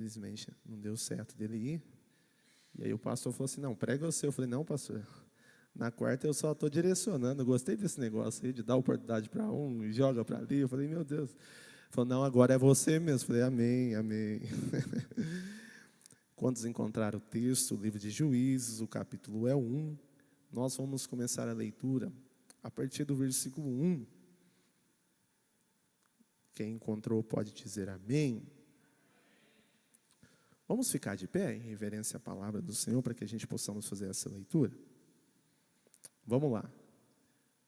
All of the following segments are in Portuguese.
Infelizmente, não deu certo dele ir. E aí o pastor falou assim, não, prega você. Eu falei, não, pastor, na quarta eu só estou direcionando. Eu gostei desse negócio aí, de dar oportunidade para um e joga para ali. Eu falei, meu Deus. Ele falou, não, agora é você mesmo. Eu falei, amém, amém. Quantos encontraram o texto, o livro de Juízes, o capítulo é 1. Nós vamos começar a leitura a partir do versículo 1. Quem encontrou pode dizer amém. Vamos ficar de pé em reverência à palavra do Senhor para que a gente possamos fazer essa leitura? Vamos lá.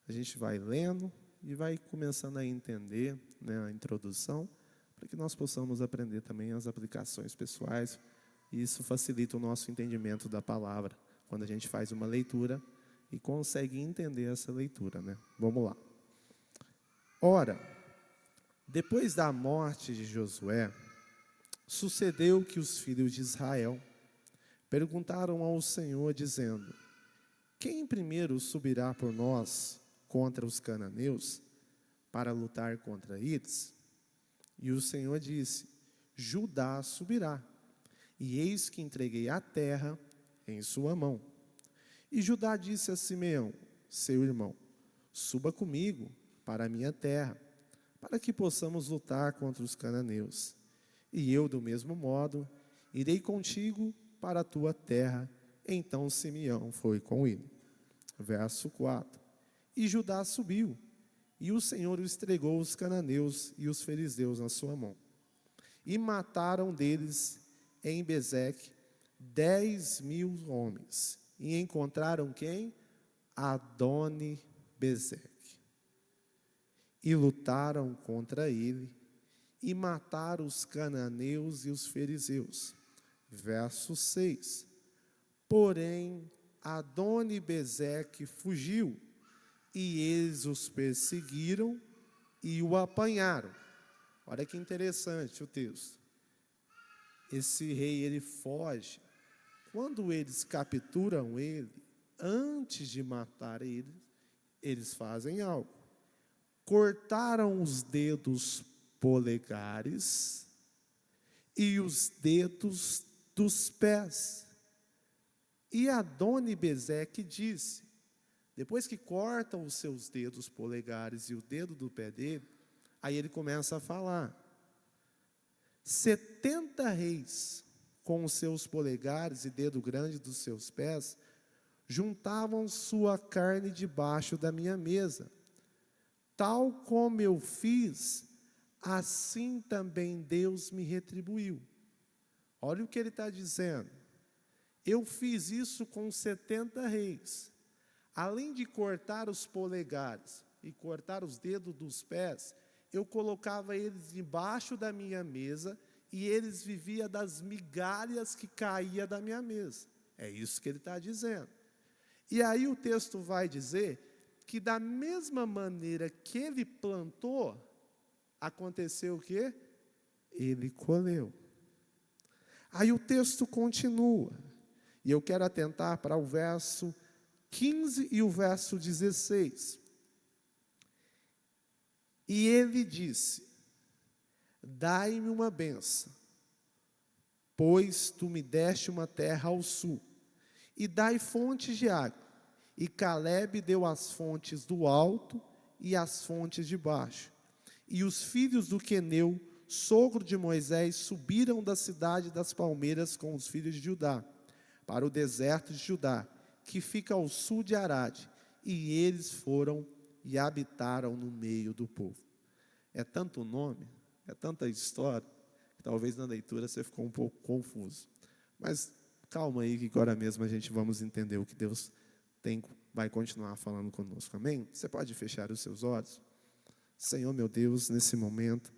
A gente vai lendo e vai começando a entender, né, a introdução, para que nós possamos aprender também as aplicações pessoais. E isso facilita o nosso entendimento da palavra, quando a gente faz uma leitura e consegue entender essa leitura, né? Vamos lá. Ora, depois da morte de Josué, sucedeu que os filhos de Israel perguntaram ao Senhor, dizendo: quem primeiro subirá por nós contra os cananeus para lutar contra eles? E o Senhor disse: Judá subirá, e eis que entreguei a terra em sua mão. E Judá disse a Simeão, seu irmão: suba comigo para a minha terra, para que possamos lutar contra os cananeus. E eu, do mesmo modo, irei contigo para a tua terra. Então Simeão foi com ele. Verso 4. E Judá subiu, e o Senhor entregou os cananeus e os filisteus na sua mão. E mataram deles em Bezeque 10.000 homens. E encontraram quem? Adoni-Bezeque. E lutaram contra ele, e mataram os cananeus e os filisteus. Verso 6. Porém, Adoni-Bezeque fugiu, e eles os perseguiram e o apanharam. Olha que interessante o texto. Esse rei, ele foge. Quando eles capturam ele, antes de matar ele, eles fazem algo. Cortaram os dedos polegares e os dedos dos pés. E Adoni-Bezeque disse, depois que cortam os seus dedos polegares e o dedo do pé dele, aí ele começa a falar. 70 reis, com os seus polegares e dedo grande dos seus pés, juntavam sua carne debaixo da minha mesa. Tal como eu fiz, assim também Deus me retribuiu. Olha o que ele está dizendo. Eu fiz isso com 70 reis. Além de cortar os polegares e cortar os dedos dos pés, eu colocava eles embaixo da minha mesa e eles viviam das migalhas que caíam da minha mesa. É isso que ele está dizendo. E aí o texto vai dizer que da mesma maneira que ele plantou, aconteceu o quê? Ele colheu. Aí o texto continua. E eu quero atentar para o verso 15 e o verso 16. E ele disse: dai-me uma bênção, pois tu me deste uma terra ao sul, e dai fontes de água. E Calebe deu as fontes do alto e as fontes de baixo. E os filhos do Queneu, sogro de Moisés, subiram da cidade das palmeiras com os filhos de Judá, para o deserto de Judá, que fica ao sul de Arade. E eles foram e habitaram no meio do povo. É tanto nome, é tanta história, que talvez na leitura você ficou um pouco confuso. Mas calma aí, que agora mesmo a gente vamos entender o que Deus vai continuar falando conosco. Amém? Você pode fechar os seus olhos? Senhor, meu Deus, nesse momento,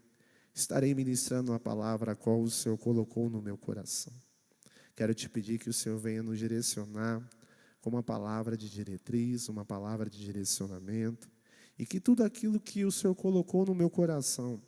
estarei ministrando a palavra a qual o Senhor colocou no meu coração. Quero te pedir que o Senhor venha nos direcionar com uma palavra de diretriz, uma palavra de direcionamento, e que tudo aquilo que o Senhor colocou no meu coração,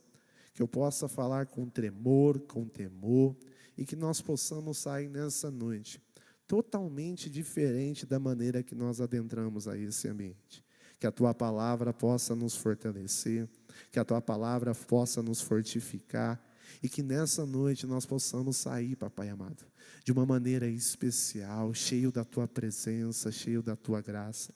que eu possa falar com tremor, com temor, e que nós possamos sair nessa noite totalmente diferente da maneira que nós adentramos a esse ambiente. Que a Tua palavra possa nos fortalecer, que a Tua palavra possa nos fortificar, E que nessa noite nós possamos sair, papai amado, de uma maneira especial, cheio da tua presença, cheio da tua graça.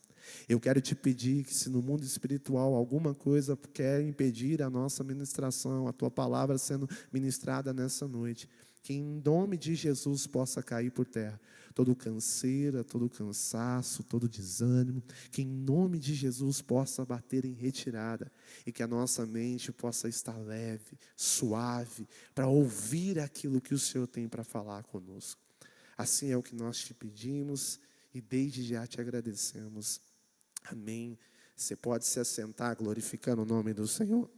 Eu quero te pedir que, se no mundo espiritual alguma coisa quer impedir a nossa ministração, a tua palavra sendo ministrada nessa noite, que em nome de Jesus possa cair por terra todo canseira, todo cansaço, todo desânimo, que em nome de Jesus possa bater em retirada e que a nossa mente possa estar leve, suave, para ouvir aquilo que o Senhor tem para falar conosco. Assim é o que nós te pedimos e desde já te agradecemos. Amém. Você pode se assentar glorificando o nome do Senhor.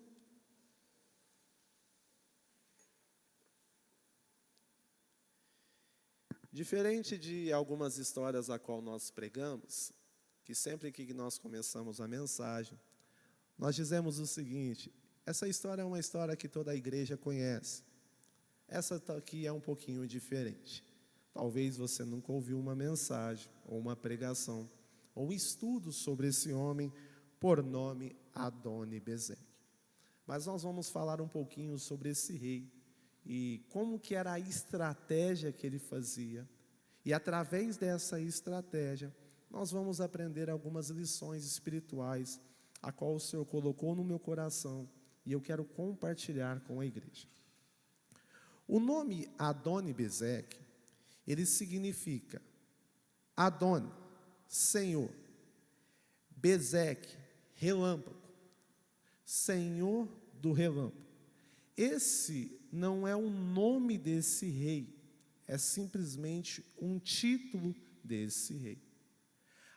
Diferente de algumas histórias a qual nós pregamos, que sempre que nós começamos a mensagem, nós dizemos o seguinte: essa história é uma história que toda a igreja conhece. Essa aqui é um pouquinho diferente. Talvez você nunca ouviu uma mensagem, ou uma pregação, ou um estudo sobre esse homem, por nome Adoni-Bezek. Mas nós vamos falar um pouquinho sobre esse rei, e como que era a estratégia que ele fazia. E através dessa estratégia, nós vamos aprender algumas lições espirituais, a qual o Senhor colocou no meu coração, e eu quero compartilhar com a igreja. O nome Adoni-Bezek, ele significa Adon, Senhor, Bezek, relâmpago, Senhor do relâmpago. Esse não é o nome desse rei, é simplesmente um título desse rei.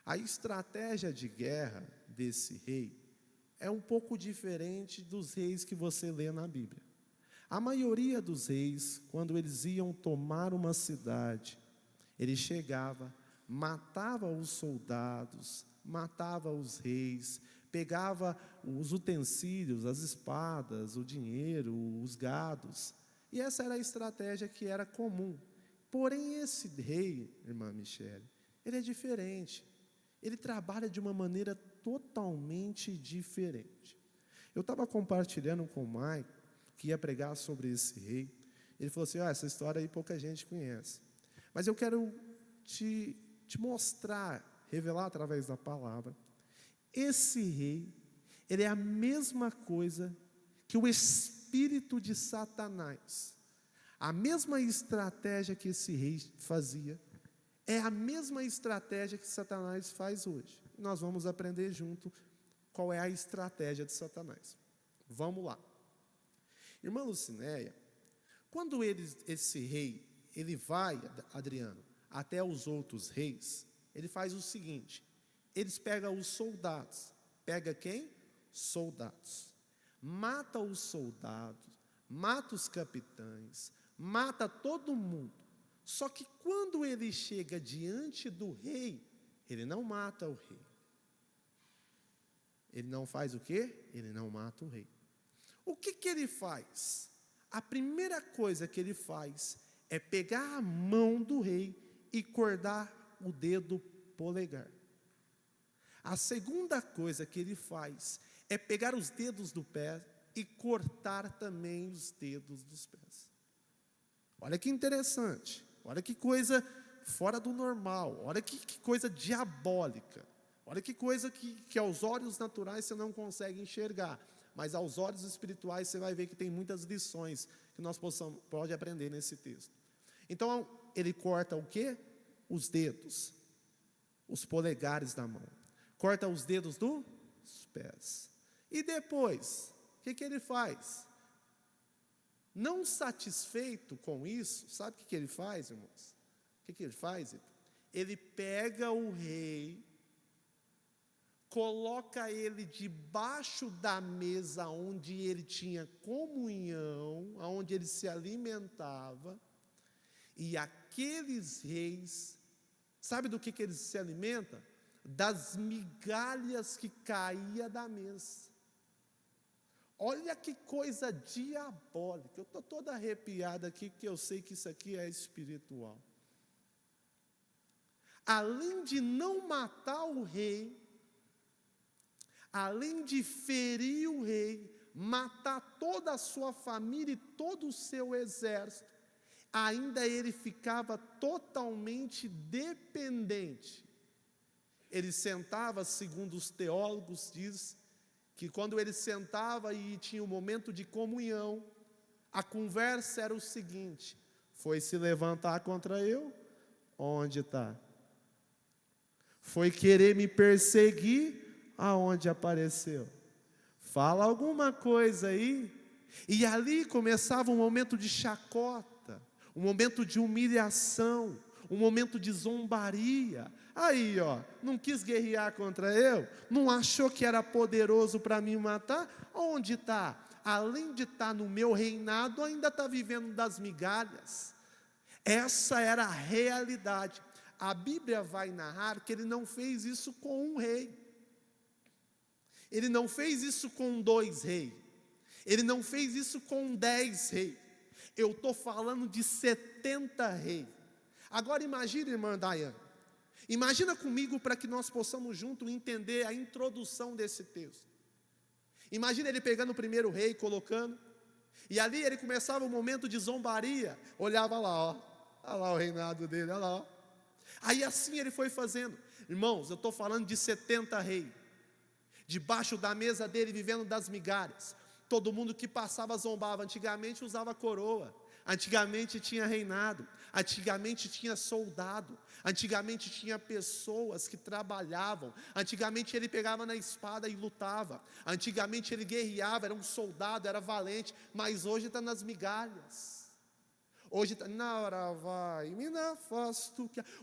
A estratégia de guerra desse rei é um pouco diferente dos reis que você lê na Bíblia. A maioria dos reis, quando eles iam tomar uma cidade, ele chegava, matava os soldados, matava os reis, pegava os utensílios, as espadas, o dinheiro, os gados. E essa era a estratégia que era comum. Porém, esse rei, irmã Michele, ele é diferente. Ele trabalha de uma maneira totalmente diferente. Eu estava compartilhando com o Mike, que ia pregar sobre esse rei. Ele falou assim: essa história aí pouca gente conhece. Mas eu quero te mostrar, revelar através da palavra. Esse rei, ele é a mesma coisa que o espírito de Satanás. A mesma estratégia que esse rei fazia, é a mesma estratégia que Satanás faz hoje. Nós vamos aprender junto qual é a estratégia de Satanás. Vamos lá. Irmã Lucinéia, quando esse rei, ele vai, Adriano, até os outros reis, ele faz o seguinte: eles pegam os soldados. Pega quem? Soldados. Mata os soldados, mata os capitães, mata todo mundo. Só que quando ele chega diante do rei, ele não mata o rei. Ele não faz o quê? Ele não mata o rei. O que ele faz? A primeira coisa que ele faz é pegar a mão do rei e cortar o dedo polegar. A segunda coisa que ele faz é pegar os dedos do pé e cortar também os dedos dos pés. Olha que interessante, olha que coisa fora do normal, olha que coisa diabólica, olha que coisa que aos olhos naturais você não consegue enxergar, mas aos olhos espirituais você vai ver que tem muitas lições que nós pode aprender nesse texto. Então, ele corta o quê? Os dedos, os polegares da mão. Corta os dedos dos pés. E depois, o que ele faz? Não satisfeito com isso, sabe o que ele faz, irmãos? O que ele faz? Ele pega o rei, coloca ele debaixo da mesa onde ele tinha comunhão, onde ele se alimentava, e aqueles reis, sabe do que eles se alimentam? Das migalhas que caía da mesa. Olha que coisa diabólica. Eu estou toda arrepiada aqui, porque eu sei que isso aqui é espiritual. Além de não matar o rei, além de ferir o rei, matar toda a sua família e todo o seu exército, ainda ele ficava totalmente dependente. Ele sentava, segundo os teólogos, diz que quando ele sentava e tinha um momento de comunhão, a conversa era o seguinte: foi se levantar contra eu? Onde está? Foi querer me perseguir? Aonde apareceu? Fala alguma coisa aí. E ali começava um momento de chacota, um momento de humilhação, um momento de zombaria. Aí, não quis guerrear contra eu? Não achou que era poderoso para me matar? Onde está? Além de estar no meu reinado, ainda está vivendo das migalhas. Essa era a realidade. A Bíblia vai narrar que ele não fez isso com um rei. Ele não fez isso com 2 reis. Ele não fez isso com 10 reis. Eu estou falando de 70 reis. Agora imagine, irmã Dayane. Imagina comigo para que nós possamos juntos entender a introdução desse texto. Imagina ele pegando o primeiro rei, colocando. E ali ele começava um momento de zombaria. Olhava lá, olha lá o reinado dele, olha lá. Aí assim ele foi fazendo. Irmãos, eu estou falando de 70 reis. Debaixo da mesa dele, vivendo das migalhas. Todo mundo que passava zombava. Antigamente usava coroa. Antigamente tinha reinado. Antigamente tinha soldado. Antigamente tinha pessoas que trabalhavam. Antigamente ele pegava na espada e lutava. Antigamente ele guerreava, era um soldado, era valente. Mas hoje está nas migalhas. Hoje está,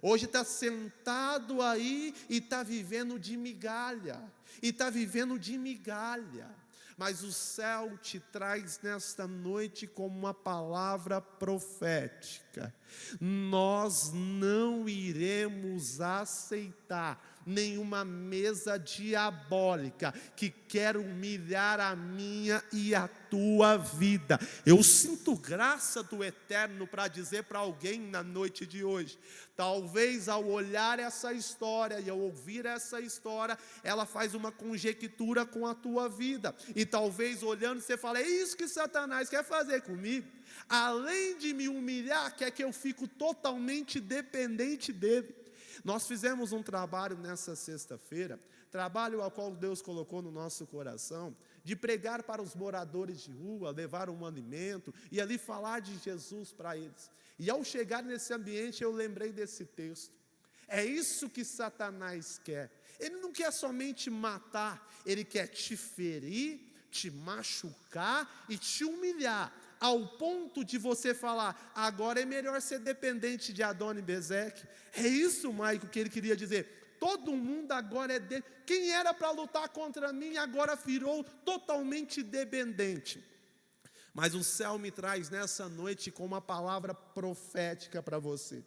hoje está sentado aí e está vivendo de migalha. E está vivendo de migalha. Mas o céu te traz nesta noite como uma palavra profética. Nós não iremos aceitar nenhuma mesa diabólica que quer humilhar a minha e a tua vida. Eu sinto graça do Eterno para dizer para alguém na noite de hoje. Talvez ao olhar essa história e ao ouvir essa história, ela faz uma conjectura com a tua vida. E talvez olhando você fale: é isso que Satanás quer fazer comigo. Além de me humilhar, quer que eu fique totalmente dependente dele. Nós fizemos um trabalho nessa sexta-feira, trabalho ao qual Deus colocou no nosso coração, de pregar para os moradores de rua, levar um alimento e ali falar de Jesus para eles. E ao chegar nesse ambiente eu lembrei desse texto. É isso que Satanás quer. Ele não quer somente matar, ele quer te ferir, te machucar e te humilhar, ao ponto de você falar: agora é melhor ser dependente de Adoni-Bezeque. É isso, Maico, que ele queria dizer. Todo mundo agora é dele. Quem era para lutar contra mim agora virou totalmente dependente. Mas o céu me traz nessa noite com uma palavra profética para você.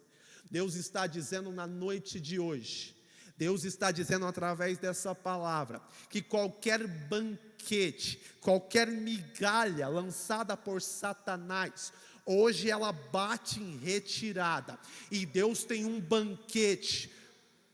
Deus está dizendo na noite de hoje, Deus está dizendo através dessa palavra, que qualquer banquete, qualquer migalha lançada por Satanás, hoje ela bate em retirada. E Deus tem um banquete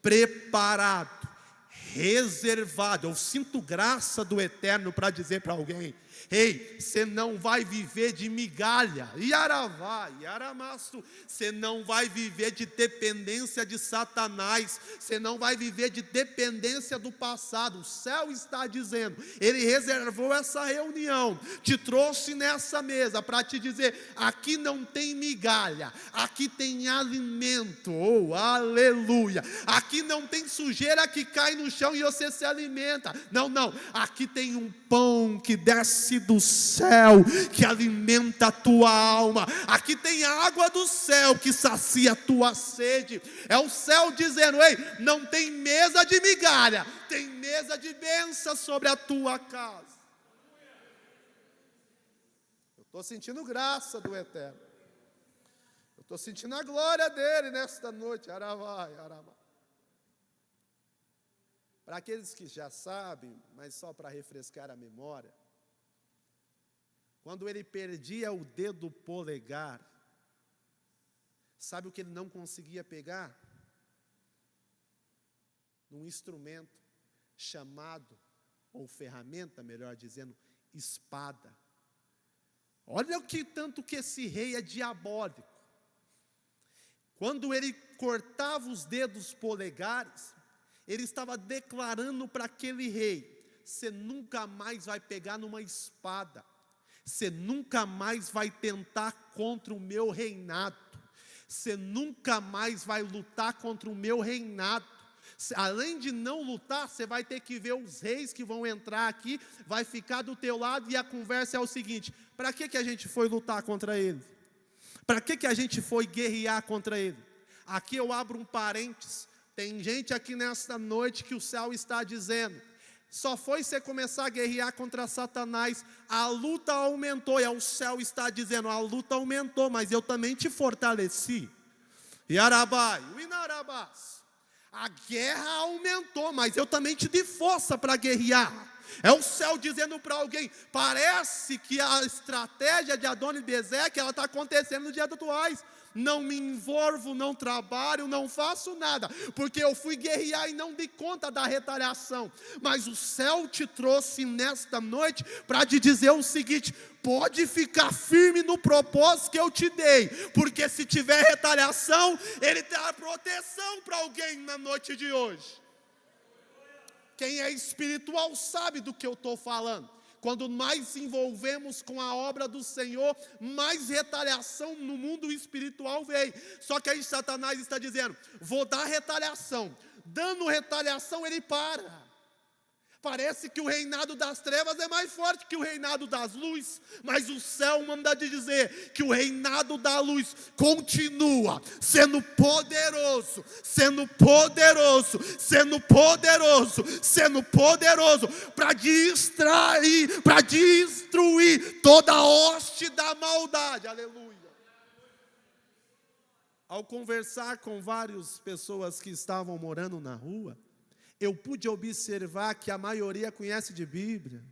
preparado, reservado. Eu sinto graça do Eterno para dizer para alguém: ei, você não vai viver de migalha, Iaravá, Iaramaço, você não vai viver de dependência de Satanás, você não vai viver de dependência do passado. O céu está dizendo, ele reservou essa reunião, te trouxe nessa mesa para te dizer: aqui não tem migalha, aqui tem alimento, oh, aleluia. Aqui não tem sujeira que cai no chão e você se alimenta, não, aqui tem um pão que desce do céu, que alimenta a tua alma. Aqui tem água do céu que sacia a tua sede. É o céu dizendo: ei, não tem mesa de migalha, tem mesa de bênção sobre a tua casa. Eu estou sentindo graça do Eterno. Eu estou sentindo a glória dele nesta noite. Aravá, aravá. Para aqueles que já sabem, mas só para refrescar a memória, quando ele perdia o dedo polegar, sabe o que ele não conseguia pegar? Um instrumento chamado, ou ferramenta, melhor dizendo, espada. Olha o que tanto que esse rei é diabólico. Quando ele cortava os dedos polegares, ele estava declarando para aquele rei: você nunca mais vai pegar numa espada, você nunca mais vai tentar contra o meu reinado, você nunca mais vai lutar contra o meu reinado. Além de não lutar, você vai ter que ver os reis que vão entrar aqui, vai ficar do teu lado, e a conversa é o seguinte: para que a gente foi lutar contra ele? Para que a gente foi guerrear contra ele? Aqui eu abro um parênteses. Tem gente aqui nesta noite que o céu está dizendo: só foi você começar a guerrear contra Satanás, a luta aumentou. E o céu está dizendo: a luta aumentou, mas eu também te fortaleci. Yarabai, Uinarabás. A guerra aumentou, mas eu também te dei força para guerrear. É o céu dizendo para alguém: parece que a estratégia de Adoni-Bezeque, ela está acontecendo nos dias atuais. Não me envolvo, não trabalho, não faço nada, porque eu fui guerrear e não dei conta da retaliação. Mas o céu te trouxe nesta noite para te dizer o seguinte: pode ficar firme no propósito que eu te dei, porque se tiver retaliação, Ele dá proteção para alguém na noite de hoje. Quem é espiritual sabe do que eu estou falando. Quando mais envolvemos com a obra do Senhor, mais retaliação no mundo espiritual vem. Só que aí Satanás está dizendo: vou dar retaliação. Dando retaliação, ele para. Parece que o reinado das trevas é mais forte que o reinado das luzes, mas o céu manda dizer que o reinado da luz continua sendo poderoso, sendo poderoso, sendo poderoso, sendo poderoso para distrair, para destruir toda a hoste da maldade. Aleluia. Ao conversar com várias pessoas que estavam morando na rua, eu pude observar que a maioria conhece de Bíblia,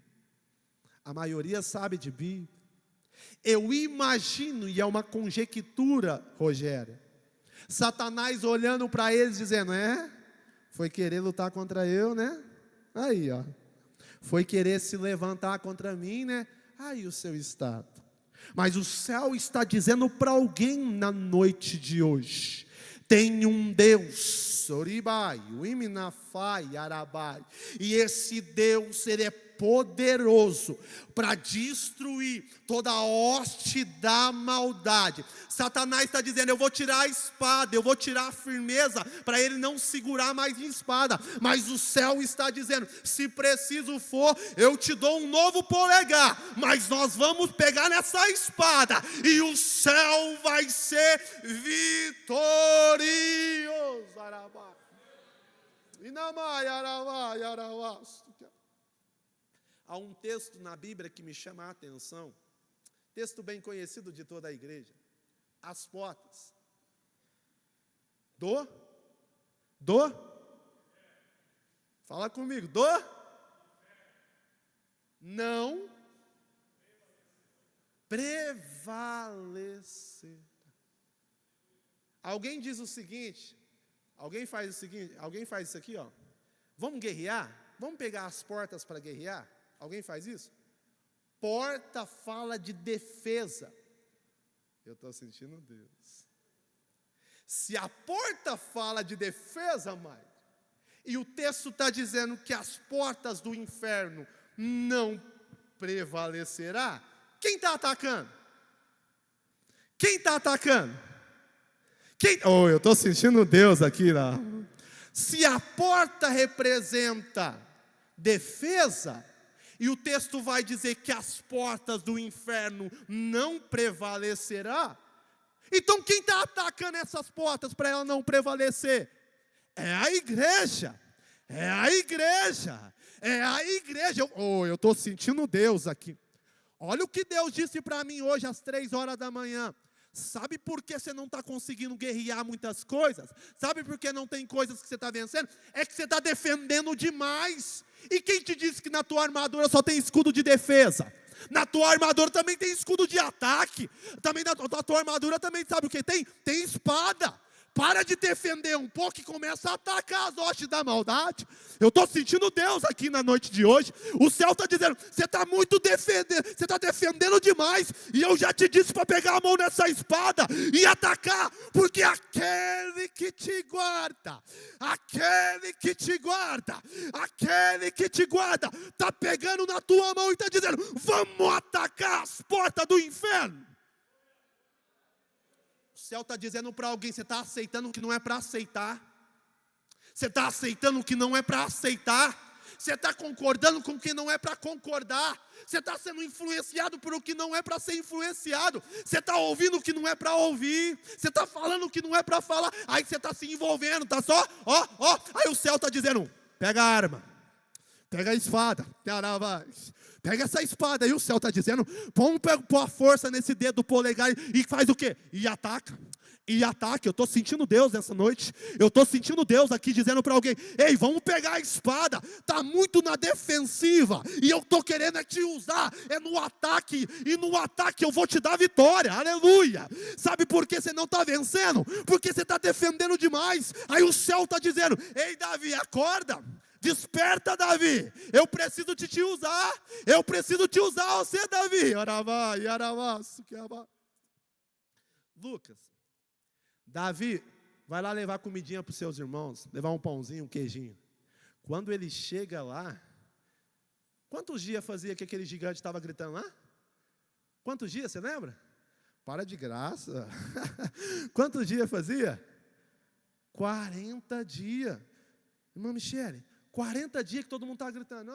a maioria sabe de Bíblia. Eu imagino, e é uma conjectura, Rogério, Satanás olhando para eles dizendo: foi querer lutar contra eu, né? Aí, ó, foi querer se levantar contra mim, né? Aí o seu estado. Mas o céu está dizendo para alguém na noite de hoje: tem um Deus, Oribai, Uiminafai, Arabai, e esse Deus, Ele é poderoso para destruir toda a hoste da maldade. Satanás está dizendo: eu vou tirar a espada, eu vou tirar a firmeza, para ele não segurar mais em espada. Mas o céu está dizendo: se preciso for, eu te dou um novo polegar, mas nós vamos pegar nessa espada, e o céu vai ser vitorioso. Há um texto na Bíblia que me chama a atenção, texto bem conhecido de toda a igreja: as portas fala comigo, não prevalecer. Alguém diz o seguinte, alguém faz isso aqui, ó: vamos guerrear? Vamos pegar as portas para guerrear? Alguém faz isso? Porta fala de defesa. Eu estou sentindo Deus. Se a porta fala de defesa, Mike, e o texto está dizendo que as portas do inferno não prevalecerá, quem está atacando? Quem está atacando? Eu estou sentindo Deus aqui lá. Se a porta representa defesa, e o texto vai dizer que as portas do inferno não prevalecerá, então quem está atacando essas portas para ela não prevalecer? É a igreja. É a igreja. É a igreja. Eu estou sentindo Deus aqui. Olha o que Deus disse para mim hoje às 3 horas da manhã. Sabe por que você não está conseguindo guerrear muitas coisas? Sabe por que não tem coisas que você está vencendo? É que você está defendendo demais. E quem te disse que na tua armadura só tem escudo de defesa? Na tua armadura também tem escudo de ataque. Também na tua armadura também sabe o que tem? Tem espada. Para de defender um pouco e começa a atacar as hostes da maldade. Eu estou sentindo Deus aqui na noite de hoje. O céu está dizendo, você está muito defendendo, você está defendendo demais. E eu já te disse para pegar a mão nessa espada e atacar. Porque aquele que te guarda, está pegando na tua mão e está dizendo, vamos atacar as portas do inferno. O céu está dizendo para alguém, você está aceitando o que não é para aceitar. Você está aceitando o que não é para aceitar. Você está concordando com o que não é para concordar. Você está sendo influenciado por o que não é para ser influenciado. Você está ouvindo o que não é para ouvir. Você está falando o que não é para falar. Aí você está se envolvendo, tá só? Aí o céu está dizendo, pega a arma. Pega a espada. Pega essa espada aí, o céu está dizendo, põe a força nesse dedo polegar e faz o quê? E ataca. Eu estou sentindo Deus nessa noite. Eu estou sentindo Deus aqui dizendo para alguém, ei, vamos pegar a espada. Está muito na defensiva. E eu estou querendo é te usar. É no ataque. E no ataque eu vou te dar vitória. Aleluia. Sabe por que você não está vencendo? Porque você está defendendo demais. Aí o céu está dizendo, ei Davi, acorda. Desperta, Davi, eu preciso te usar, você, Davi. Lucas, Davi, vai lá levar comidinha para os seus irmãos, levar um pãozinho, um queijinho. Quando ele chega lá, quantos dias fazia que aquele gigante estava gritando lá? Quantos dias, você lembra? Para de graça. Quantos dias fazia? 40 dias. Irmã Michele, 40 dias que todo mundo está gritando,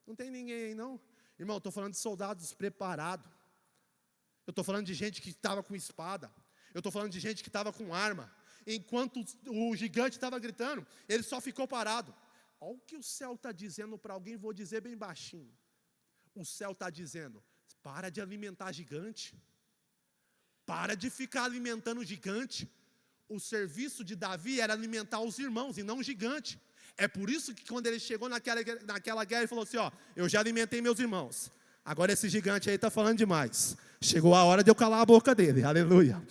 não tem ninguém aí não. Irmão, eu estou falando de soldados preparados. Eu estou falando de gente que estava com espada. Eu estou falando de gente que estava com arma. Enquanto o gigante estava gritando, ele só ficou parado. Olha o que o céu está dizendo para alguém, vou dizer bem baixinho. O céu está dizendo, para de alimentar gigante. Para de ficar alimentando gigante. O serviço de Davi era alimentar os irmãos e não o gigante. É por isso que quando ele chegou naquela guerra, ele falou assim, eu já alimentei meus irmãos. Agora esse gigante aí está falando demais. Chegou a hora de eu calar a boca dele, aleluia.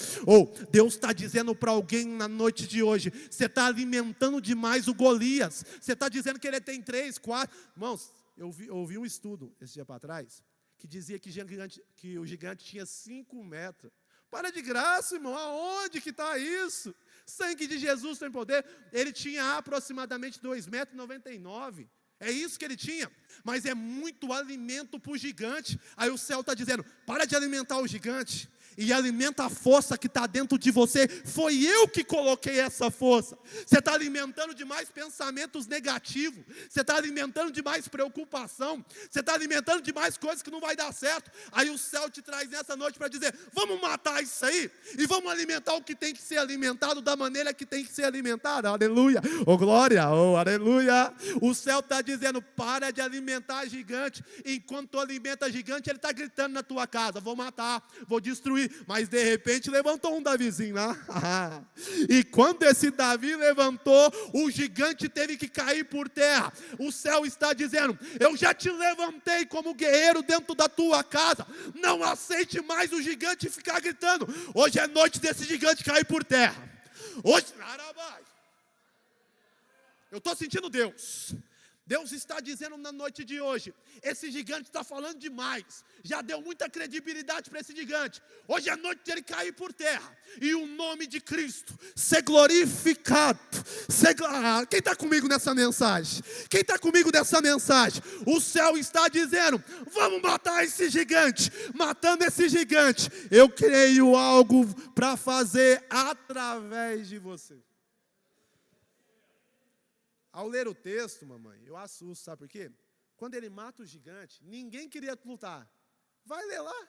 Deus está dizendo para alguém na noite de hoje, você está alimentando demais o Golias. Você está dizendo que ele tem 3, 4. Irmãos, eu ouvi um estudo esse dia para trás, que dizia que o gigante tinha 5 metros. Para de graça, irmão, aonde que está isso? Sangue de Jesus tem poder. Ele tinha aproximadamente 2,99 metros. É isso que ele tinha. Mas é muito alimento para o gigante. Aí o céu está dizendo, para de alimentar o gigante. E alimenta a força que está dentro de você. Foi eu que coloquei essa força. Você está alimentando demais pensamentos negativos. Você está alimentando demais preocupação. Você está alimentando demais coisas que não vai dar certo. Aí o céu te traz nessa noite para dizer, vamos matar isso aí. E vamos alimentar o que tem que ser alimentado da maneira que tem que ser alimentado. Aleluia. Glória. Aleluia. O céu está dizendo, para de alimentar gigante. Enquanto tu alimenta gigante, ele está gritando na tua casa, vou matar, vou destruir. Mas de repente levantou um Davizinho lá. E quando esse Davi levantou, o gigante teve que cair por terra. O céu está dizendo, eu já te levantei como guerreiro dentro da tua casa. Não aceite mais o gigante ficar gritando. Hoje é noite desse gigante cair por terra. Hoje, eu estou sentindo Deus. Deus está dizendo na noite de hoje, esse gigante está falando demais, já deu muita credibilidade para esse gigante. Hoje é noite de ele cair por terra, e o nome de Cristo ser glorificado. Quem está comigo nessa mensagem? Quem está comigo nessa mensagem? O céu está dizendo, vamos matar esse gigante. Matando esse gigante, eu creio algo para fazer através de você. Ao ler o texto, mamãe, eu assusto, sabe por quê? Quando ele mata o gigante, ninguém queria lutar. Vai ler lá.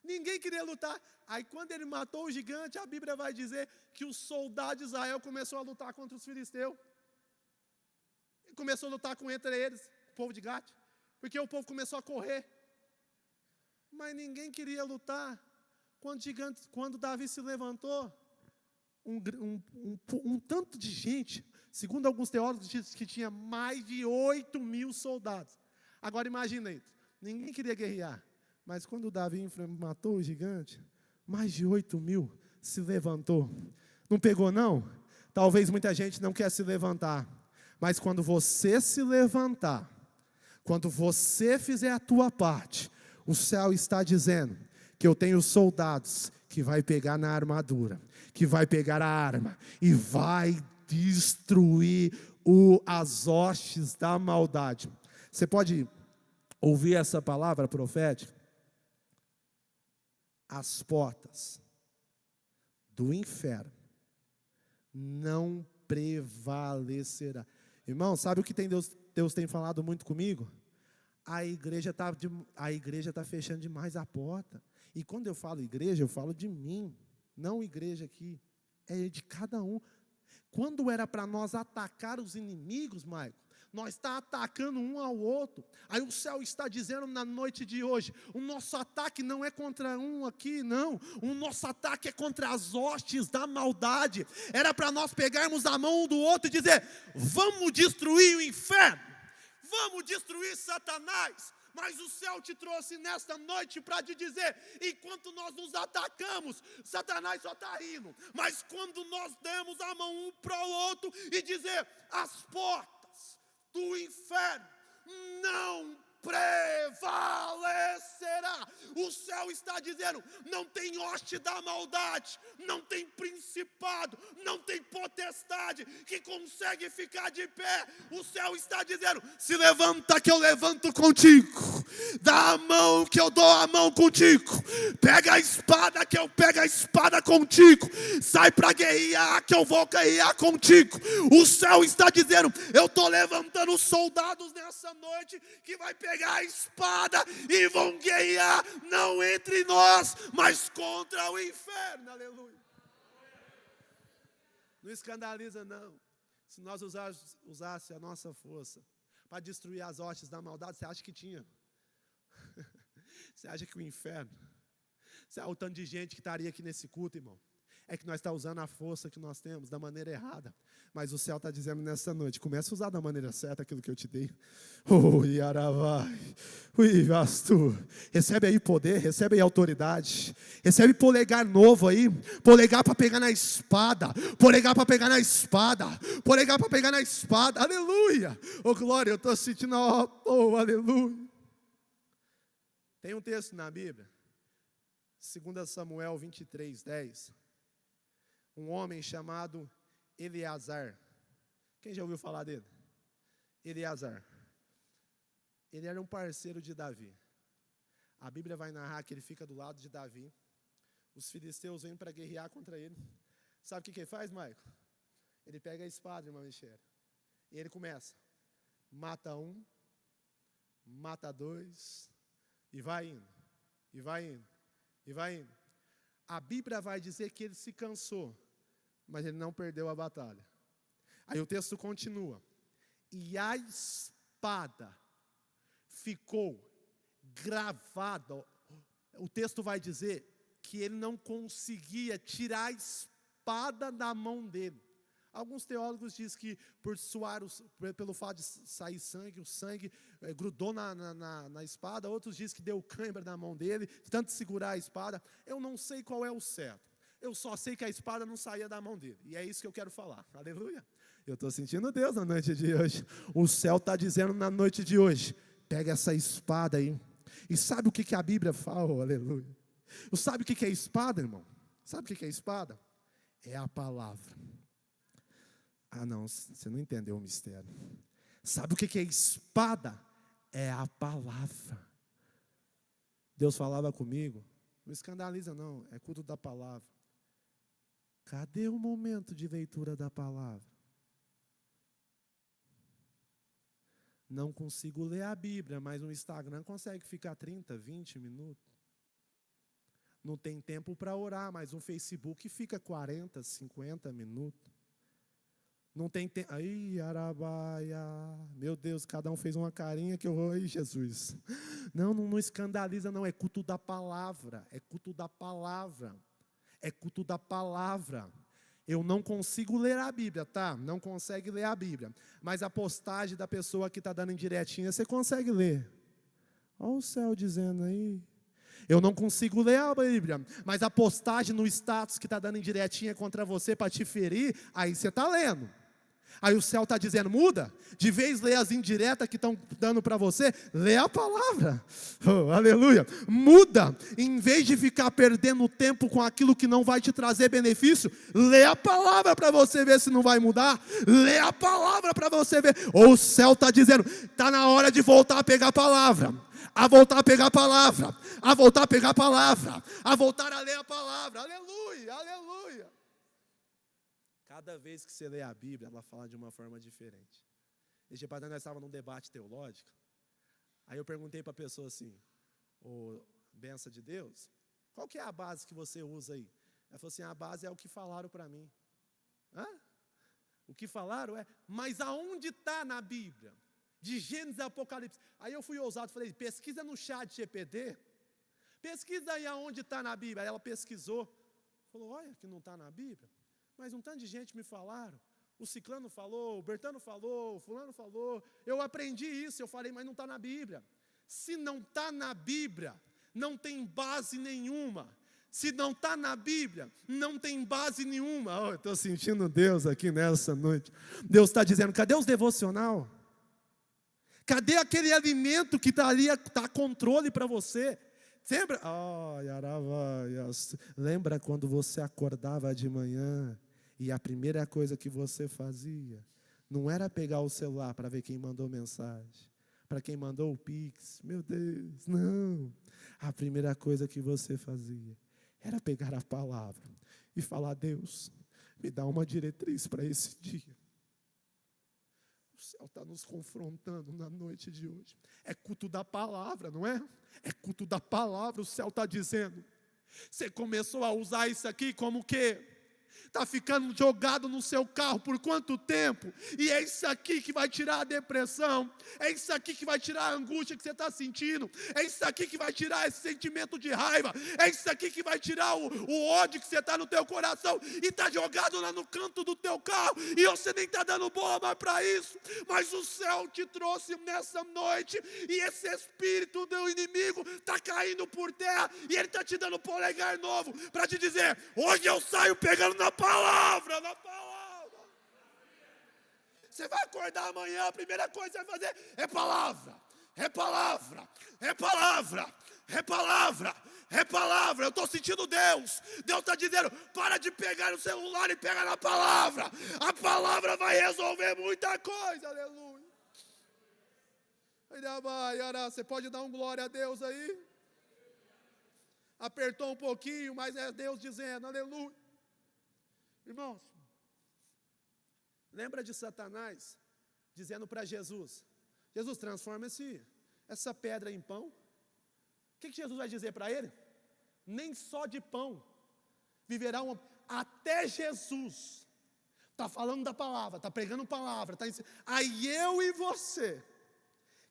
Ninguém queria lutar. Aí quando ele matou o gigante, a Bíblia vai dizer que os soldados de Israel começou a lutar contra os filisteus. E começou a lutar entre eles, o povo de Gate. Porque o povo começou a correr. Mas ninguém queria lutar. Quando Davi se levantou, um tanto de gente, segundo alguns teólogos, diz que tinha mais de 8.000 soldados. Agora imagina aí, ninguém queria guerrear, mas quando Davi matou o gigante, mais de 8.000 se levantou. Não pegou, não? Talvez muita gente não quer se levantar. Mas quando você se levantar, quando você fizer a tua parte, o céu está dizendo que eu tenho soldados que vai pegar na armadura, que vai pegar a arma e vai destruir as hostes da maldade. Você pode ouvir essa palavra profética? As portas do inferno não prevalecerá. Irmão, sabe o que Deus tem falado muito comigo? A igreja está fechando demais a porta. E quando eu falo igreja, eu falo de mim, não igreja aqui, é de cada um. Quando era para nós atacar os inimigos, Maico, nós está atacando um ao outro. Aí o céu está dizendo na noite de hoje, o nosso ataque não é contra um aqui, não. O nosso ataque é contra as hostes da maldade. Era para nós pegarmos a mão um do outro e dizer, vamos destruir o inferno, vamos destruir Satanás. Mas o céu te trouxe nesta noite para te dizer, enquanto nós nos atacamos, Satanás só está rindo. Mas quando nós demos a mão um para o outro e dizer, as portas do inferno não prevalecerá. O céu está dizendo, não tem hoste da maldade, não tem principado, não tem potestade que consegue ficar de pé. O céu está dizendo, se levanta que eu levanto contigo, dá a mão que eu dou a mão contigo, pega a espada que eu pego a espada contigo, sai para guerrear que eu vou guerrear contigo. O céu está dizendo, eu estou levantando soldados nessa noite que vai pegar a espada e vão guerrear, não entre nós, mas contra o inferno. Aleluia. Não escandaliza, não. Se nós usássemos a nossa força para destruir as hostes da maldade, você acha que tinha? Você acha que o inferno, o tanto de gente que estaria aqui nesse culto, irmão? É que nós estamos usando a força que nós temos da maneira errada. Mas o céu está dizendo nessa noite, comece a usar da maneira certa aquilo que eu te dei. Oh, Yaravai, Uivastu. Recebe aí poder, recebe aí autoridade. Recebe polegar novo aí. Polegar para pegar na espada. Polegar para pegar na espada. Polegar para pegar na espada. Aleluia. Oh, glória, eu estou sentindo, aleluia. Tem um texto na Bíblia, 2 Samuel 23:10. Um homem chamado Eleazar. Quem já ouviu falar dele? Eleazar. Ele era um parceiro de Davi. A Bíblia vai narrar que ele fica do lado de Davi. Os filisteus vêm para guerrear contra ele. Sabe o que ele faz, Maico? Ele pega a espada, irmã Michele. E ele começa. Mata um, mata dois, e vai indo, e vai indo, e vai indo. A Bíblia vai dizer que ele se cansou, mas ele não perdeu a batalha. Aí o texto continua. E a espada ficou gravada. O texto vai dizer que ele não conseguia tirar a espada da mão dele. Alguns teólogos dizem que pelo fato de sair sangue, o sangue grudou na espada. Outros dizem que deu cãibra na mão dele, de tanto segurar a espada. Eu não sei qual é o certo. Eu só sei que a espada não saía da mão dele. E é isso que eu quero falar. Aleluia. Eu estou sentindo Deus na noite de hoje. O céu está dizendo na noite de hoje, pega essa espada aí. E sabe o que a Bíblia fala? Oh, aleluia. Sabe o que é espada, irmão? Sabe o que é espada? É a palavra. Ah, não, você não entendeu o mistério. Sabe o que é espada? É a palavra. Deus falava comigo. Não escandaliza não, é culto da palavra. Cadê o momento de leitura da palavra? Não consigo ler a Bíblia, mas no Instagram consegue ficar 30, 20 minutos. Não tem tempo para orar, mas no Facebook fica 40, 50 minutos. Não tem tempo. Ai, arabaia. Meu Deus, cada um fez uma carinha que eu. Ai, Jesus. Não escandaliza, não. É culto da palavra. É culto da palavra. É culto da palavra. Eu não consigo ler a Bíblia, tá? Não consegue ler a Bíblia. Mas a postagem da pessoa que está dando indiretinha, você consegue ler. Olha o céu dizendo aí. Eu não consigo ler a Bíblia, mas a postagem no status que está dando indiretinha contra você para te ferir, aí você está lendo. Aí o céu está dizendo, muda, de vez ler as indiretas que estão dando para você, lê a palavra, oh, aleluia, muda, em vez de ficar perdendo tempo com aquilo que não vai te trazer benefício, lê a palavra para você ver se não vai mudar, lê a palavra para você ver, ou o céu está dizendo, está na hora de voltar a pegar a palavra, a voltar a pegar a palavra, a voltar a pegar a palavra, a voltar a ler a palavra, aleluia, aleluia. Cada vez que você lê a Bíblia, ela fala de uma forma diferente. Esse dia nós estávamos num debate teológico, aí eu perguntei para a pessoa assim, ô, benção de Deus, qual que é a base que você usa aí? Ela falou assim, a base é o que falaram para mim. Hã? O que falaram é, mas aonde está na Bíblia? De Gênesis a Apocalipse. Aí eu fui ousado, falei, pesquisa no chat GPT, pesquisa aí aonde está na Bíblia. Aí ela pesquisou, falou, olha que não está na Bíblia. Mas um tanto de gente me falaram, o ciclano falou, o Bertano falou, o fulano falou, eu aprendi isso, eu falei, mas não está na Bíblia. Se não está na Bíblia, não tem base nenhuma. Se não está na Bíblia, não tem base nenhuma. Oh, eu estou sentindo Deus aqui nessa noite. Deus está dizendo, cadê os devocional? Cadê aquele alimento que está ali, está controle para você? Lembra? Lembra quando você acordava de manhã e a primeira coisa que você fazia não era pegar o celular para ver quem mandou mensagem, para quem mandou o Pix, meu Deus, não. A primeira coisa que você fazia era pegar a palavra e falar, Deus, me dá uma diretriz para esse dia. O céu está nos confrontando na noite de hoje. É culto da palavra, não é? É culto da palavra, o céu está dizendo. Você começou a usar isso aqui como o quê? Está ficando jogado no seu carro por quanto tempo? E é isso aqui que vai tirar a depressão, é isso aqui que vai tirar a angústia que você está sentindo, é isso aqui que vai tirar esse sentimento de raiva, é isso aqui que vai tirar o ódio que você está no teu coração e está jogado lá no canto do teu carro e você nem está dando bola para isso, mas o céu te trouxe nessa noite e esse espírito do inimigo está caindo por terra e ele está te dando polegar novo para te dizer, hoje eu saio pegando na palavra, na palavra. Você vai acordar amanhã, a primeira coisa que você vai fazer é palavra, é palavra, é palavra, é palavra, é palavra. Eu estou sentindo Deus. Deus está dizendo, para de pegar no celular e pega na palavra. A palavra vai resolver muita coisa, aleluia. Você pode dar um glória a Deus aí? Apertou um pouquinho, mas é Deus dizendo, aleluia. Irmãos, lembra de Satanás dizendo para Jesus, Jesus, transforma essa pedra em pão. O que Jesus vai dizer para ele? Nem só de pão viverá um homem. Até Jesus está falando da palavra, está pregando palavra, aí eu e você,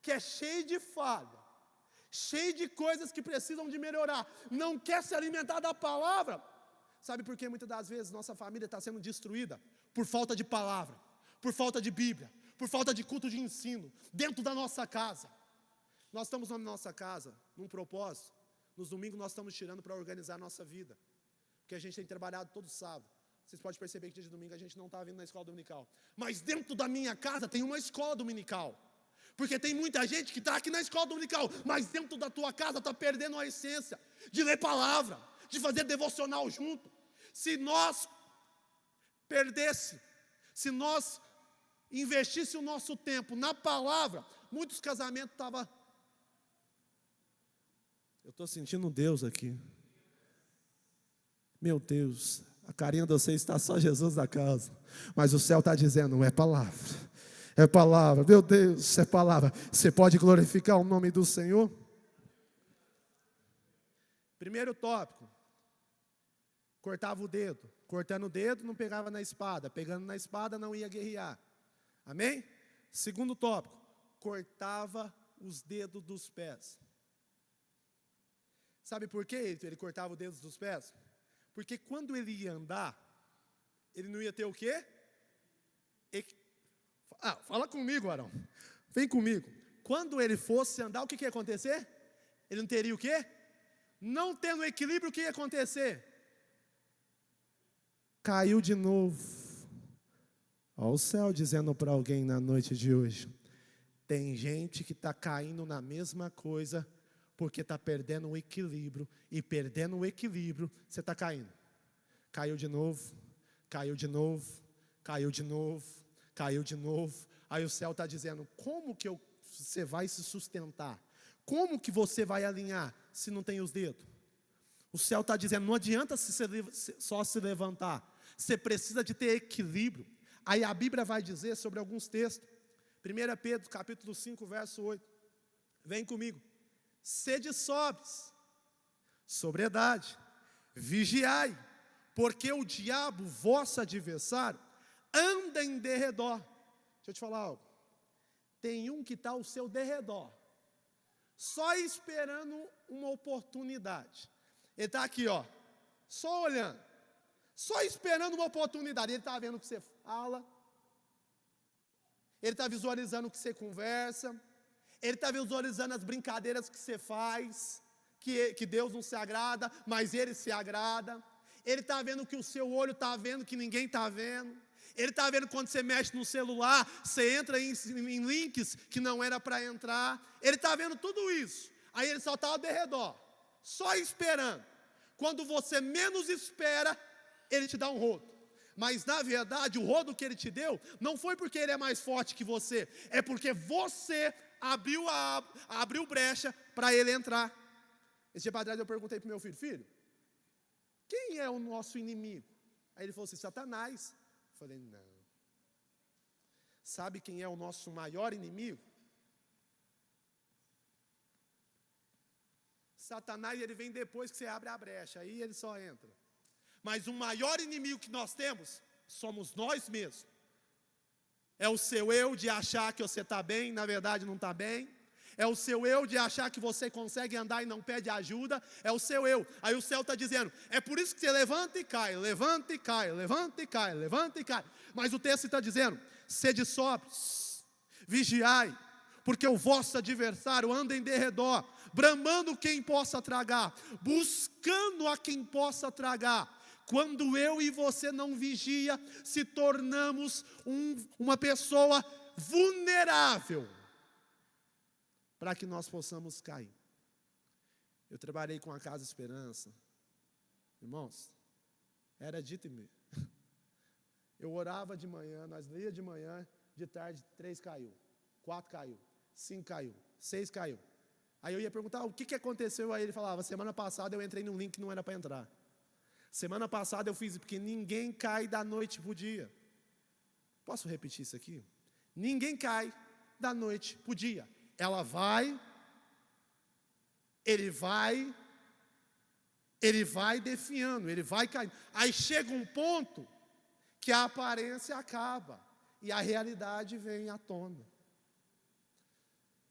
que é cheio de falha, cheio de coisas que precisam de melhorar, não quer se alimentar da palavra. Sabe por que muitas das vezes nossa família está sendo destruída? Por falta de palavra, por falta de Bíblia, por falta de culto de ensino, dentro da nossa casa. Nós estamos na nossa casa, num propósito. Nos domingos nós estamos tirando para organizar a nossa vida, porque a gente tem trabalhado todo sábado. Vocês podem perceber que dia de domingo a gente não está vindo na escola dominical. Mas dentro da minha casa tem uma escola dominical. Porque tem muita gente que está aqui na escola dominical, mas dentro da tua casa está perdendo a essência de ler palavra, de fazer devocional junto. Se nós se nós investisse o nosso tempo na palavra, muitos casamentos estavam... Eu estou sentindo Deus aqui. Meu Deus, a carinha de vocês está só Jesus na casa, mas o céu está dizendo, é palavra, é palavra, meu Deus, é palavra. Você pode glorificar o nome do Senhor? Primeiro tópico, cortava o dedo. Cortando o dedo, não pegava na espada. Pegando na espada, não ia guerrear. Amém? Segundo tópico, cortava os dedos dos pés. Sabe por que ele cortava os dedos dos pés? Porque quando ele ia andar, ele não ia ter o quê? Fala comigo, Arão. Vem comigo. Quando ele fosse andar, o que ia acontecer? Ele não teria o quê? não tendo equilíbrio, o que ia acontecer? Caiu de novo. Olha o céu dizendo para alguém na noite de hoje: tem gente que está caindo na mesma coisa, porque está perdendo o equilíbrio, e perdendo o equilíbrio, você está caindo. Caiu de novo, caiu de novo, caiu de novo, caiu de novo. Aí o céu está dizendo: como que você vai se sustentar? Como que você vai alinhar se não tem os dedos? O céu está dizendo: não adianta só se levantar, você precisa de ter equilíbrio. Aí a Bíblia vai dizer sobre alguns textos. 1 Pedro capítulo 5, verso 8. Vem comigo. Sede sóbrios, sobriedade, vigiai, porque o diabo, vosso adversário, anda em derredor. Deixa eu te falar algo. Tem um que está ao seu derredor, só esperando uma oportunidade. Ele está aqui, ó, só olhando, só esperando uma oportunidade. Ele está vendo o que você fala, ele está visualizando o que você conversa, ele está visualizando as brincadeiras que você faz, que Deus não se agrada, mas Ele se agrada. Ele está vendo o que o seu olho está vendo, que ninguém está vendo. Ele está vendo quando você mexe no celular, você entra em links que não era para entrar. Ele está vendo tudo isso. Aí ele só está ao derredor, só esperando. Quando você menos espera, ele te dá um rodo. Mas na verdade, o rodo que ele te deu, não foi porque ele é mais forte que você, é porque você abriu brecha para ele entrar. Esse dia para trás eu perguntei para o meu filho: filho, quem é o nosso inimigo? Aí ele falou assim: Satanás. Eu falei: não. Sabe quem é o nosso maior inimigo? Satanás, ele vem depois que você abre a brecha, aí ele só entra. Mas o maior inimigo que nós temos, somos nós mesmos. É o seu eu de achar que você está bem, na verdade não está bem. É o seu eu de achar que você consegue andar e não pede ajuda. É o seu eu. Aí o céu está dizendo: é por isso que você levanta e cai, levanta e cai, levanta e cai, levanta e cai. Mas o texto está dizendo: sede sóbrios, vigiai, porque o vosso adversário anda em derredor, bramando quem possa tragar, buscando a quem possa tragar. Quando eu e você não vigia, se tornamos uma pessoa vulnerável para que nós possamos cair. Eu trabalhei com a Casa Esperança, irmãos, era dito e me. Eu orava de manhã, nós lia de manhã, de tarde 3 caiu, 4 caiu, 5 caiu, 6 caiu. Aí eu ia perguntar o que aconteceu, aí ele falava: semana passada eu entrei num link que não era para entrar. Semana passada eu fiz, porque ninguém cai da noite para o dia. Posso repetir isso aqui? Ninguém cai da noite para o dia. Ela vai, ele vai definhando, ele vai caindo. Aí chega um ponto que a aparência acaba e a realidade vem à tona.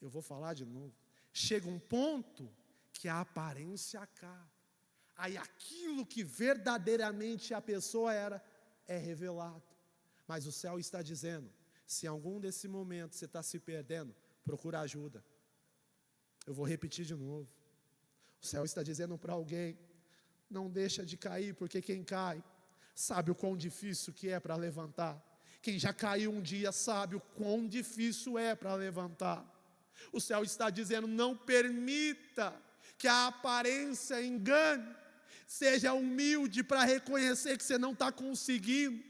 Eu vou falar de novo. Chega um ponto que a aparência acaba. Aí aquilo que verdadeiramente a pessoa era, é revelado. Mas o céu está dizendo: se em algum desse momento você está se perdendo, procura ajuda. Eu vou repetir de novo. O céu está dizendo para alguém: não deixa de cair, porque quem cai sabe o quão difícil que é para levantar. Quem já caiu um dia sabe o quão difícil é para levantar. O céu está dizendo: não permita que a aparência engane. Seja humilde para reconhecer que você não está conseguindo.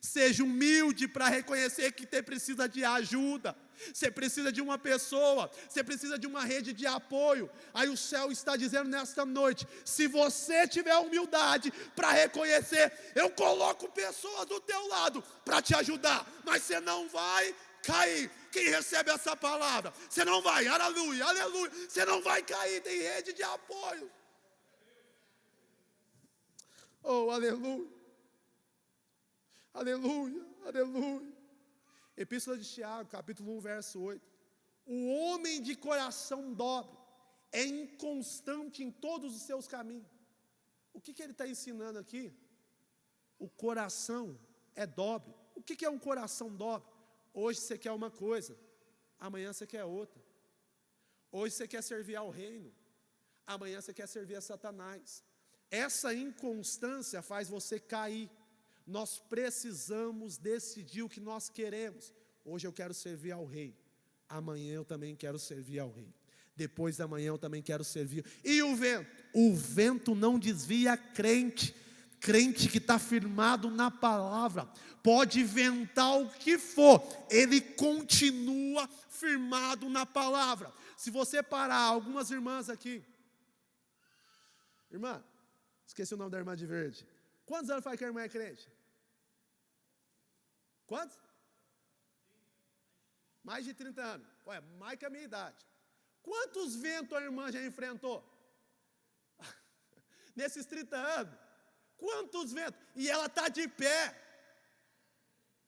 Seja humilde para reconhecer que você precisa de ajuda. Você precisa de uma pessoa, você precisa de uma rede de apoio. Aí o céu está dizendo nesta noite: se você tiver humildade para reconhecer, eu coloco pessoas do teu lado para te ajudar, mas você não vai cair. Quem recebe essa palavra, você não vai, aleluia, aleluia, você não vai cair, tem rede de apoio. Oh, aleluia, aleluia, aleluia. Epístola de Tiago, capítulo 1, verso 8. O homem de coração dobre é inconstante em todos os seus caminhos. O que ele está ensinando aqui? O coração é dobre. O que é um coração dobre? Hoje você quer uma coisa, amanhã você quer outra. Hoje você quer servir ao reino, Amanhã você quer servir a Satanás. Essa inconstância faz você cair. Nós precisamos decidir o que nós queremos. Hoje eu quero servir ao rei. Amanhã eu também quero servir ao rei. Depois da manhã eu também quero servir. E o vento? O vento não desvia crente. Crente que está firmado na palavra, pode ventar o que for, ele continua firmado na palavra. Se você parar, algumas irmãs aqui, irmã, esqueci o nome da irmã de verde. Quantos anos faz que a irmã é crente? Quantos? Mais de 30 anos. Ué, mais que a minha idade. Quantos ventos a irmã já enfrentou? Nesses 30 anos. Quantos ventos? E ela está de pé.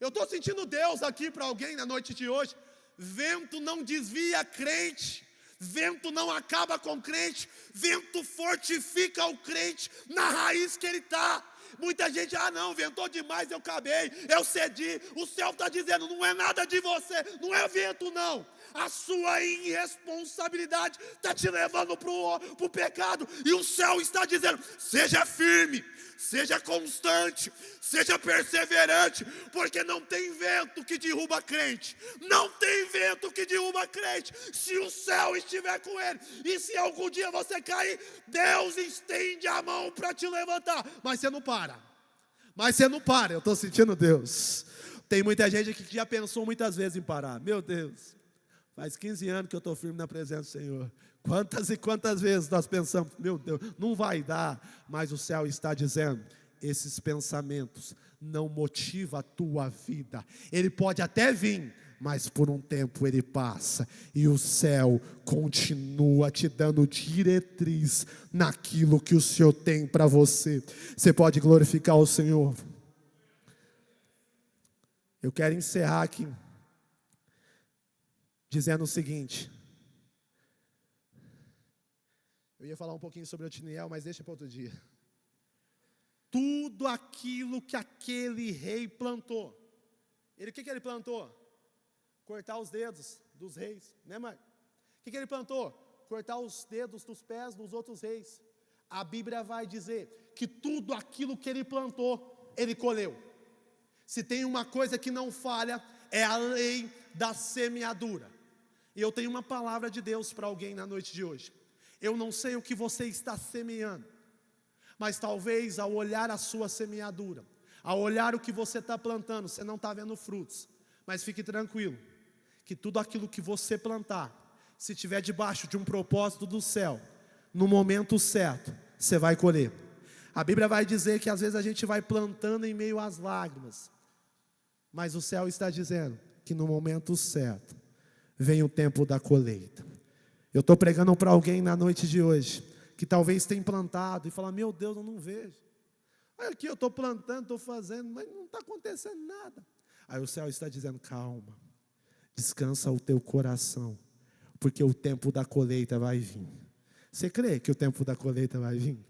Eu estou sentindo Deus aqui para alguém na noite de hoje. Vento não desvia crente. Vento não acaba com crente. Vento fortifica o crente na raiz que ele está. Muita gente, não, ventou demais, eu acabei, eu cedi. O céu está dizendo, não é nada de você, não é vento não. A sua irresponsabilidade está te levando para o pecado. E o céu está dizendo, seja firme, seja constante, seja perseverante, porque não tem vento que derruba crente. Não tem vento que derruba crente. Se o céu estiver com ele, e se algum dia você cair, Deus estende a mão para te levantar. Mas você não para. Eu estou sentindo Deus. Tem muita gente aqui que já pensou muitas vezes em parar. Meu Deus, faz 15 anos que eu estou firme na presença do Senhor. Quantas e quantas vezes nós pensamos, meu Deus, não vai dar. Mas o céu está dizendo, esses pensamentos não motivam a tua vida. Ele pode até vir, mas por um tempo ele passa. E o céu continua te dando diretriz naquilo que o Senhor tem para você. Você pode glorificar o Senhor. Eu quero encerrar aqui dizendo o seguinte. Eu ia falar um pouquinho sobre Otiniel, mas deixa para outro dia. Tudo aquilo que aquele rei plantou. O que ele plantou? Cortar os dedos dos reis, né, mãe? O que ele plantou? Cortar os dedos dos pés dos outros reis. A Bíblia vai dizer que tudo aquilo que ele plantou, ele colheu. Se tem uma coisa que não falha, é a lei da semeadura. E eu tenho uma palavra de Deus para alguém na noite de hoje. Eu não sei o que você está semeando, mas talvez ao olhar a sua semeadura, ao olhar o que você está plantando, você não está vendo frutos. Mas fique tranquilo, que tudo aquilo que você plantar, se estiver debaixo de um propósito do céu, no momento certo, você vai colher. A Bíblia vai dizer que às vezes a gente vai plantando em meio às lágrimas, mas o céu está dizendo que no momento certo, vem o tempo da colheita. Eu estou pregando para alguém na noite de hoje, que talvez tenha plantado e fala, meu Deus, eu não vejo. Aí aqui eu estou plantando, estou fazendo, mas não está acontecendo nada. Aí o céu está dizendo, calma, descansa o teu coração, porque o tempo da colheita vai vir. Você crê que o tempo da colheita vai vir?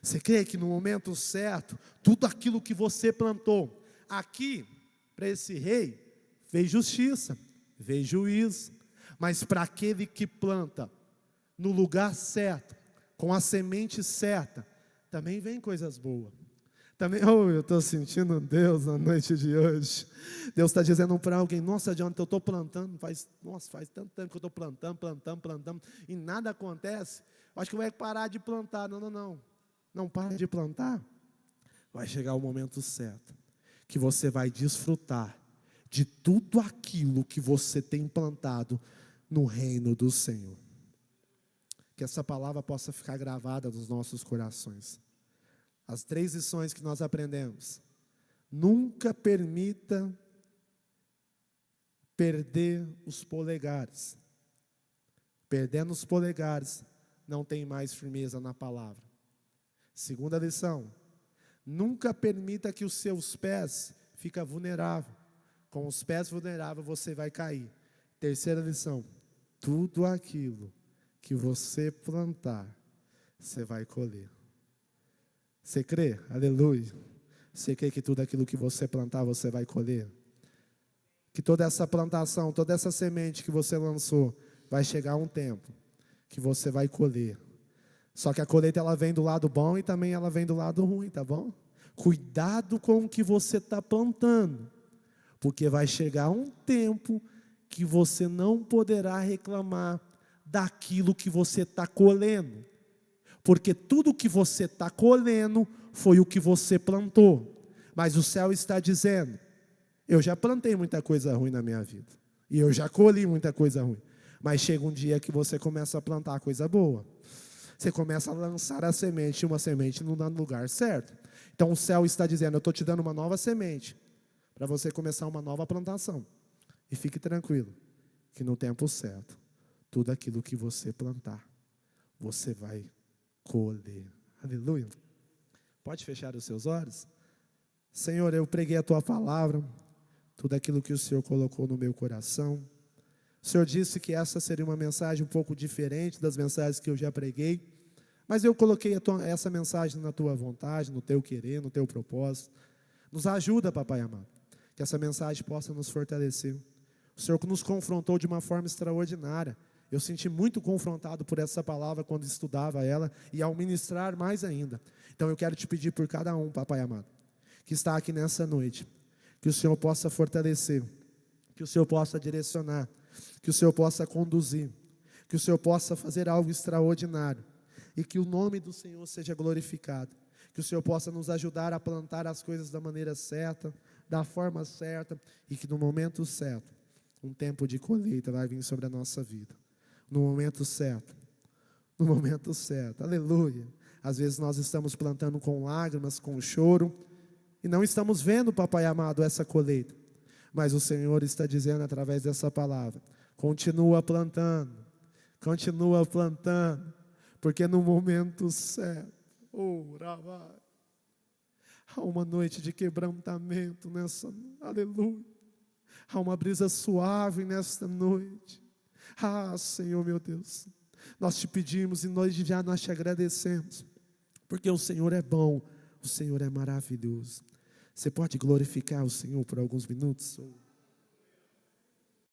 Você crê que no momento certo, tudo aquilo que você plantou, aqui, para esse rei, veio justiça, veio juízo, mas para aquele que planta no lugar certo, com a semente certa, também vem coisas boas. Também, eu estou sentindo Deus na noite de hoje. Deus está dizendo para alguém, nossa, Jonathan, eu estou plantando, faz tanto tempo que eu estou plantando, e nada acontece. Acho que vai parar de plantar. Não para de plantar. Vai chegar o momento certo, que você vai desfrutar de tudo aquilo que você tem plantado no reino do Senhor. Que essa palavra possa ficar gravada nos nossos corações. As 3 lições que nós aprendemos. Nunca permita perder os polegares. Perdendo os polegares, não tem mais firmeza na palavra. Segunda lição. Nunca permita que os seus pés fiquem vulneráveis. Com os pés vulneráveis você vai cair. Terceira lição. Tudo aquilo que você plantar, você vai colher. Você crê? Aleluia. Você crê que tudo aquilo que você plantar, você vai colher? Que toda essa plantação, toda essa semente que você lançou, vai chegar um tempo que você vai colher. Só que a colheita ela vem do lado bom e também ela vem do lado ruim, tá bom? Cuidado com o que você está plantando, porque vai chegar um tempo que você não poderá reclamar daquilo que você está colhendo, porque tudo que você está colhendo foi o que você plantou. Mas o céu está dizendo: eu já plantei muita coisa ruim na minha vida, e eu já colhi muita coisa ruim, mas chega um dia que você começa a plantar coisa boa. Você começa a lançar a semente, e uma semente não dá no lugar certo. Então o céu está dizendo: eu estou te dando uma nova semente, para você começar uma nova plantação. E fique tranquilo, que no tempo certo, tudo aquilo que você plantar, você vai colher. Aleluia. Pode fechar os seus olhos? Senhor, eu preguei a Tua palavra, tudo aquilo que o Senhor colocou no meu coração. O Senhor disse que essa seria uma mensagem um pouco diferente das mensagens que eu já preguei, mas eu coloquei essa mensagem na Tua vontade, no Teu querer, no Teu propósito. Nos ajuda, Papai amado, que essa mensagem possa nos fortalecer. O Senhor nos confrontou de uma forma extraordinária. Eu senti muito confrontado por essa palavra quando estudava ela e ao ministrar mais ainda. Então eu quero te pedir por cada um, Papai amado, que está aqui nessa noite, que o Senhor possa fortalecer, que o Senhor possa direcionar, que o Senhor possa conduzir, que o Senhor possa fazer algo extraordinário e que o nome do Senhor seja glorificado, que o Senhor possa nos ajudar a plantar as coisas da maneira certa, da forma certa, e que no momento certo, um tempo de colheita vai vir sobre a nossa vida, no momento certo, aleluia. Às vezes nós estamos plantando com lágrimas, com choro, e não estamos vendo, Papai amado, essa colheita. Mas o Senhor está dizendo através dessa palavra: continua plantando, porque no momento certo, há uma noite de quebrantamento nessa, aleluia. Há uma brisa suave nesta noite. Senhor meu Deus, nós te pedimos e nós te agradecemos, porque o Senhor é bom, o Senhor é maravilhoso. Você pode glorificar o Senhor por alguns minutos?